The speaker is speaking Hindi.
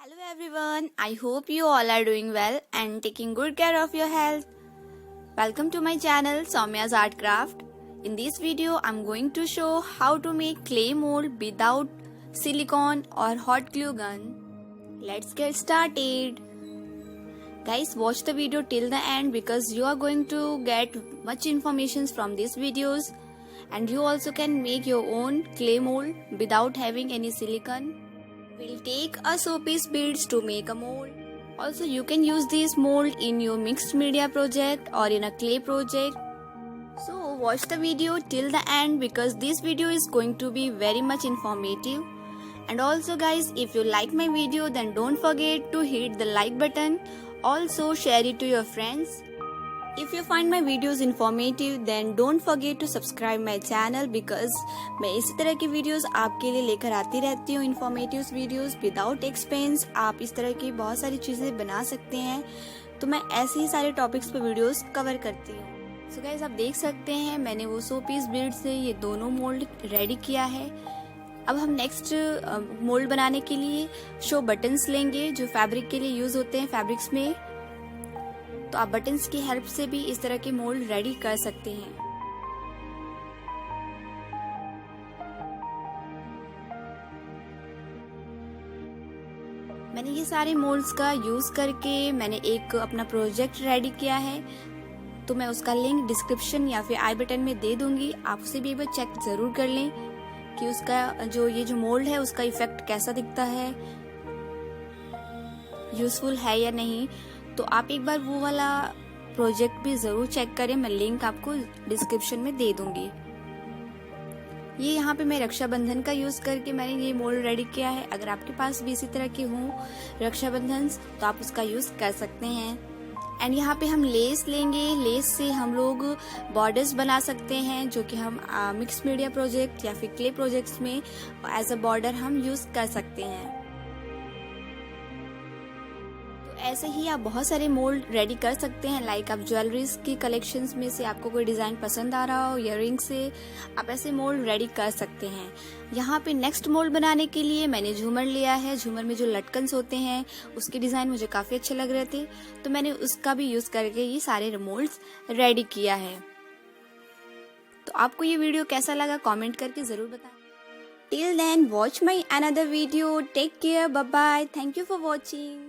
Hello everyone, I hope you all are doing well and taking good care of your health. Welcome to my channel Soumya's Art Craft. In this video, I'm going to show how to make clay mold without silicone or hot glue gun. Let's get started. Guys, watch the video till the end because you are going to get much information from these videos and you also can make your own clay mold without having any silicone. We'll take a showpiece beads to make a mold. Also, you can use this mold in your mixed media project or in a clay project. So watch the video till the end because this video is going to be very much informative. And also guys, if you like my video then don't forget to hit the like button. Also share it to your friends. If you find my videos informative then don't forget to subscribe my channel because मैं इसी तरह की वीडियोस आपके लिए लेकर आती रहती हूँ. इन्फॉर्मेटिव वीडियोस विदाउट एक्सपेंस आप इस तरह की बहुत सारी चीज़ें बना सकते हैं. तो मैं ऐसे ही सारे टॉपिक्स पे वीडियोस कवर करती हूँ. सो गाइस, आप देख सकते हैं मैंने वो 100 पीस बीड से ये दोनों मोल्ड रेडी किया है. अब हम नेक्स्ट मोल्ड बनाने के लिए शो बटन्स लेंगे जो फैब्रिक के लिए यूज होते हैं फैब्रिक्स में. तो आप बटन्स की हेल्प से भी इस तरह के मोल्ड रेडी कर सकते हैं. मैंने ये सारे मोल्ड्स का यूज करके मैंने एक अपना प्रोजेक्ट रेडी किया है. तो मैं उसका लिंक डिस्क्रिप्शन या फिर आई बटन में दे दूंगी. आप उसे भी एक बार चेक जरूर कर लें कि उसका जो मोल्ड है उसका इफेक्ट कैसा दिखता है, यूजफुल है या नहीं. तो आप एक बार वो वाला प्रोजेक्ट भी जरूर चेक करें. मैं लिंक आपको डिस्क्रिप्शन में दे दूंगी. ये यहाँ पे मैं रक्षाबंधन का यूज करके मैंने ये मोल्ड रेडी किया है. अगर आपके पास भी इसी तरह के हों रक्षाबंधन तो आप उसका यूज कर सकते हैं. एंड यहाँ पे हम लेस लेंगे. लेस से हम लोग बॉर्डर्स बना सकते हैं जो कि हम मिक्स मीडिया प्रोजेक्ट या फिर क्ले प्रोजेक्ट्स में एज अ बॉर्डर हम यूज कर सकते हैं. ऐसे ही आप बहुत सारे मोल्ड रेडी कर सकते हैं. लाइक आप ज्वेलरीज की कलेक्शंस में से आपको कोई डिजाइन पसंद आ रहा हो इयररिंग से आप ऐसे मोल्ड रेडी कर सकते हैं. यहाँ पे नेक्स्ट मोल्ड बनाने के लिए मैंने झूमर लिया है. झूमर में जो लटकन्स होते हैं उसके डिजाइन मुझे काफी अच्छे लग रहे थे तो मैंने उसका भी यूज करके ये सारे मोल्ड्स रेडी किया है. तो आपको ये वीडियो कैसा लगा कॉमेंट करके जरूर बताएं. Till then watch my another video. Take care. Bye bye. Thank you for watching.